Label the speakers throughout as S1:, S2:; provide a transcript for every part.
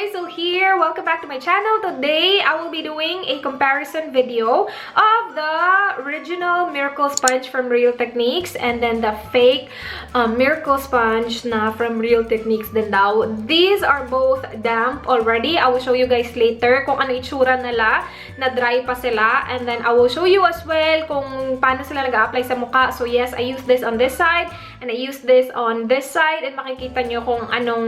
S1: guys, so here, welcome back to my channel. Today, I will be doing a comparison video of the original Miracle Sponge from Real Techniques and then the fake Miracle Sponge na from Real Techniques din daw. These are both damp already. I will show you guys later kung ano itsura nila, na dry pa sila. And then, I will show you as well kung paano sila nag-a-apply sa mukha. So yes, I use this on this side and I use this on this side and makikita nyo kung anong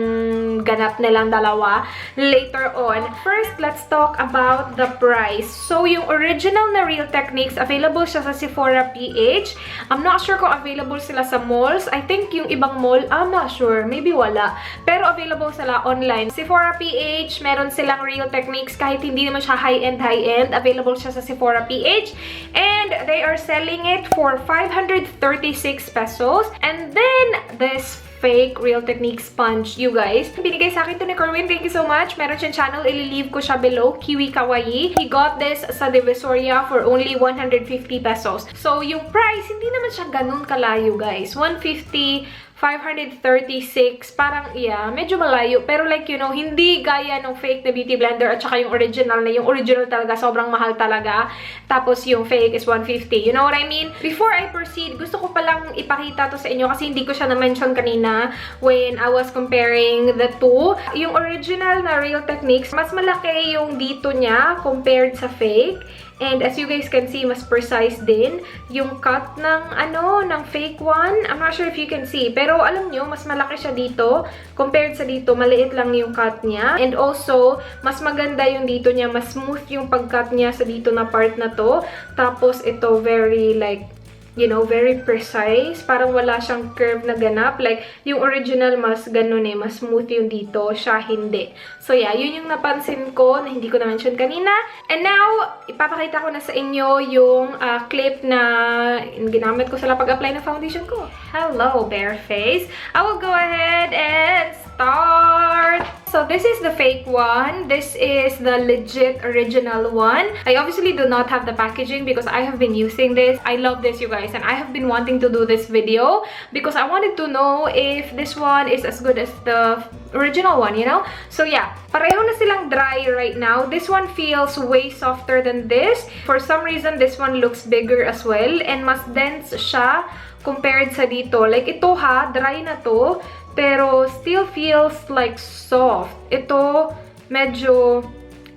S1: ganap nilang dalawa later on. First, let's talk about the price. So, yung original na Real Techniques, available siya sa Sephora PH. I'm not sure kung available sila sa malls. I think yung ibang mall, I'm not sure. Maybe wala. Pero available sila online. Sephora PH, meron silang Real Techniques kahit hindi naman siya high-end. Available siya sa Sephora PH. And they are selling it for 536 pesos. And then, this fake Real Techniques sponge, you guys. Binigay sa akin to ni Kerwin. Thank you so much. Meron siyang channel. Ililive ko siya below. Kiwi Kawaii. He got this sa Divisoria for only 150 pesos. So, yung price, hindi naman siya ganun kalayo, guys. 150, 536, parang, yeah, medyo malayo. Pero like, you know, hindi gaya ng fake na beauty blender at saka yung original na yung original talaga, sobrang mahal talaga. Tapos yung fake is 150. You know what I mean? Before I proceed, gusto ko palang ipakita to sa inyo kasi hindi ko siya na-mention kanina when I was comparing the two. Yung original na Real Techniques, mas malaki yung dito niya compared sa fake. And as you guys can see, mas precise din yung cut ng ng fake one. I'm not sure if you can see, pero alam nyo, mas malaki siya dito compared sa dito, maliit lang yung cut niya. And also, mas maganda yung dito niya, mas smooth yung pag-cut niya sa dito na part na to. Tapos ito very like, you know, very precise. Parang wala siyang curve na ganap. Like, yung original mas ganun eh. Mas smooth yung dito. Siya hindi. So, yeah. Yun yung napansin ko na hindi ko na-mention kanina. And now, ipapakita ko na sa inyo yung clip na ginamit ko sa pag-apply ng foundation ko. Hello, bare face. I will go ahead and start. So, this is the fake one. This is the legit original one. I obviously do not have the packaging because I have been using this. I love this, you guys. And I have been wanting to do this video because I wanted to know if this one is as good as the original one, you know? So, yeah. Pareho na silang dry right now. This one feels way softer than this. For some reason, this one looks bigger as well. And mas dense siya compared sa dito. Like, ito ha, dry na to. Pero still feels like soft. Ito, medyo,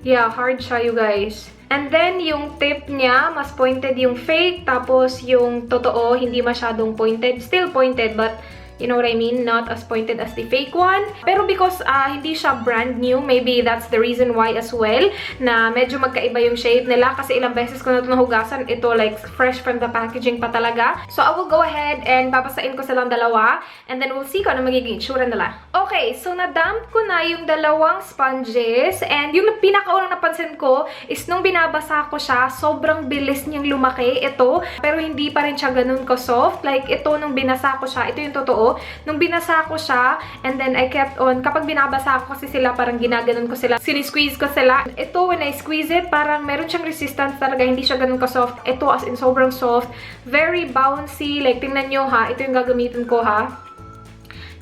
S1: yeah, hard siya, you guys. And then, yung tip niya, mas pointed yung fake. Tapos, yung totoo, hindi masyadong pointed. Still pointed, but you know what I mean? Not as pointed as the fake one. Pero because hindi siya brand new, maybe that's the reason why as well, na medyo magkaiba yung shape nila. Kasi ilang beses ko na ito nahugasan. Ito like fresh from the packaging pa talaga. So I will go ahead and babasain ko silang dalawa. And then we'll see kung ano magiging itsura nila. Okay, so na-dump ko na yung dalawang sponges. And yung pinakaunang napansin ko is nung binabasa ko siya, sobrang bilis niyang lumaki. Ito. Pero hindi pa rin siya ganun ka-soft. Like ito, nung binasa ko siya, ito yung totoo. Nung binasa ko siya, and then I kept on, kapag binabasa ko kasi sila, parang ginaganon ko sila, sinisqueeze ko sila. Ito, when I squeeze it, parang meron siyang resistance talaga, hindi siya ganun ka-soft. Ito, as in, sobrang soft. Very bouncy. Like, tingnan nyo ha, ito yung gagamitin ko ha.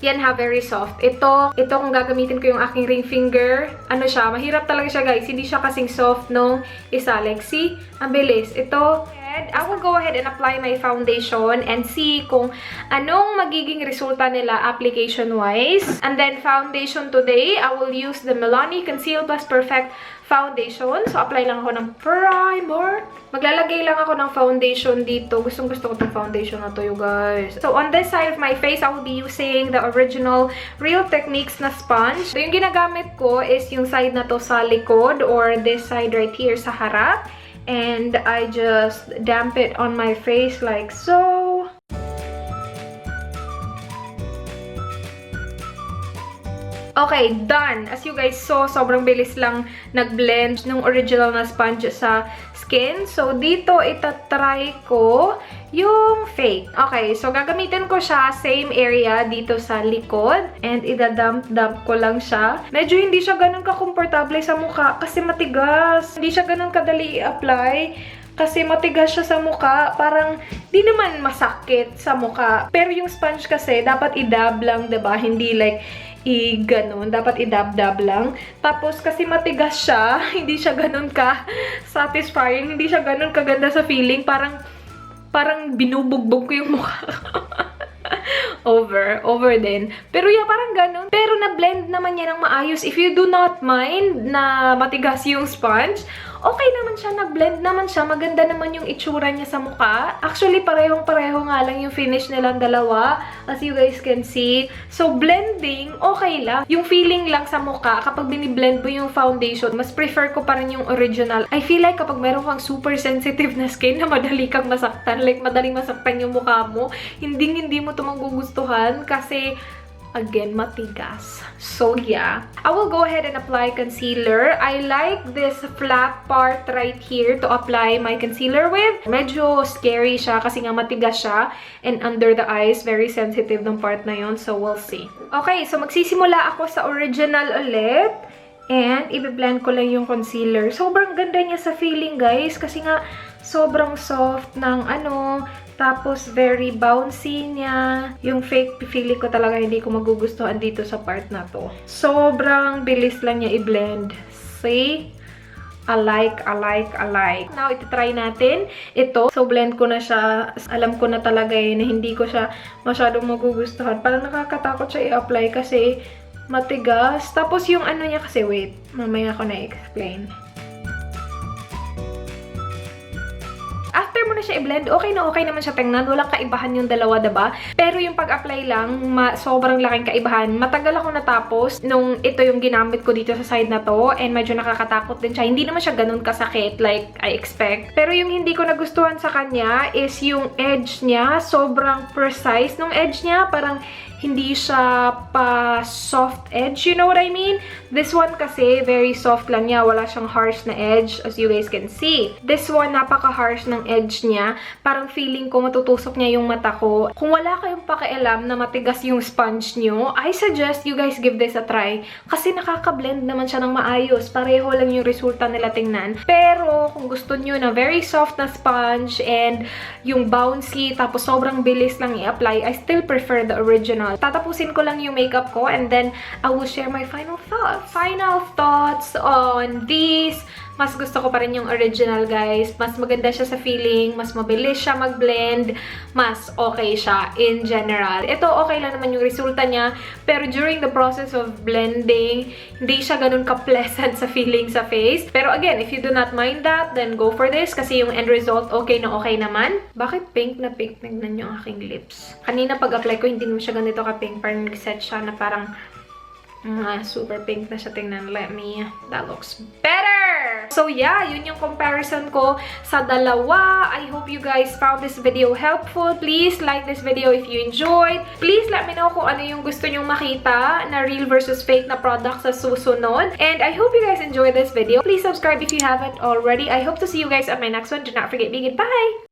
S1: Yan ha, very soft. Ito kung gagamitin ko yung aking ring finger, ano siya, mahirap talaga siya guys. Hindi siya kasing soft nung isa. Like, see? Ang bilis. Ito, I will go ahead and apply my foundation and see kung anong magiging resulta nila application-wise. And then, foundation today, I will use the Milani Conceal Plus Perfect Foundation. So, apply lang ako ng primer. Maglalagay lang ako ng foundation dito. Gustong-gusto ko itong foundation na to, you guys. So, on this side of my face, I will be using the original Real Techniques na sponge. So, yung ginagamit ko is yung side na to sa likod or this side right here sa harap. And I just damp it on my face like so. Okay, done. As you guys saw, sobrang bilis lang nag-blend ng original na sponge sa skin. So, dito itatry ko yung fake. Okay, so gagamitin ko siya same area dito sa likod. And idadump-dump ko lang siya. Medyo hindi siya ganun ka-komportable sa mukha kasi matigas. Hindi siya ganun kadali i-apply. Kasi matigas siya sa mukha. Parang di naman masakit sa mukha. Pero yung sponge kasi dapat i-dab lang, diba? Hindi like i-ganon. Dapat i-dab-dab lang. Tapos, kasi matigas siya, hindi siya ganon ka-satisfying. Hindi siya ganon kaganda sa feeling. Parang binubugbog ko yung mukha. Over din. Pero yeah, parang ganun. Pero na-blend naman yan ng maayos. If you do not mind na matigas yung sponge, okay naman siya, nag-blend naman siya. Maganda naman yung itsura niya sa mukha. Actually, parehong-pareho nga lang yung finish nilang dalawa, as you guys can see. So, blending, okay lang. Yung feeling lang sa mukha, kapag biniblend mo yung foundation, mas prefer ko pa rin yung original. I feel like kapag meron kang super sensitive na skin na madali kang masaktan, like madaling masaktan yung mukha mo, hindi mo ito magugustuhan kasi again, matigas. So, yeah. I will go ahead and apply concealer. I like this flat part right here to apply my concealer with. Medyo scary siya kasi nga matigas siya. And under the eyes, very sensitive ng part na yon. So, we'll see. Okay, so magsisimula ako sa original ulit. And, i-blend ko lang yung concealer. Sobrang ganda niya sa feeling, guys. Kasi nga, sobrang soft ng tapos, very bouncy niya. Yung fake, feeling ko talaga hindi ko magugustuhan dito sa part na to. Sobrang bilis lang niya i-blend. See? I like. Now, iti-try natin ito. So, blend ko na siya. Alam ko na talaga na hindi ko siya masyadong magugustuhan. Parang nakakatakot siya i-apply kasi matigas. Tapos, yung niya kasi, wait. Mamaya ko na-explain. After mo na siya i-blend, okay naman siya tingnan. Walang kaibahan yung dalawa, diba? Pero yung pag-apply lang, sobrang laking kaibahan. Matagal ako natapos nung ito yung ginamit ko dito sa side na to. And medyo nakakatakot din siya. Hindi naman siya ganun kasakit like I expect. Pero yung hindi ko nagustuhan sa kanya is yung edge niya. Sobrang precise nung edge niya. Parang hindi siya pa soft edge. You know what I mean? This one kasi, very soft lang niya. Wala siyang harsh na edge, as you guys can see. This one, napaka-harsh ng edge niya. Parang feeling ko matutusok niya yung mata ko. Kung wala kayong pakialam na matigas yung sponge nyo, I suggest you guys give this a try. Kasi nakaka-blend naman siya ng maayos. Pareho lang yung resulta nila tingnan. Pero, kung gusto nyo na very soft na sponge and yung bouncy, tapos sobrang bilis lang i-apply, I still prefer the original. Tatapusin ko lang yung makeup ko and then I will share my final thoughts. Final thoughts on this. Mas gusto ko pa rin yung original, guys. Mas maganda siya sa feeling. Mas mabilis siya mag-blend. Mas okay siya in general. Ito, okay lang naman yung resulta niya. Pero during the process of blending, hindi siya ganun ka-pleasant sa feeling sa face. Pero again, if you do not mind that, then go for this. Kasi yung end result, okay na okay naman. Bakit pink na pink? Tignan yung aking lips. Kanina pag-apply ko, hindi naman siya ganito ka-pink. Parang nag-set siya na parang super pink na siya. Tingnan. That looks better! So yeah, yun yung comparison ko sa dalawa. I hope you guys found this video helpful. Please like this video if you enjoyed. Please let me know kung ano yung gusto nyong makita na real versus fake na product sa susunod. And I hope you guys enjoyed this video. Please subscribe if you haven't already. I hope to see you guys at my next one. Do not forget, be good. Bye!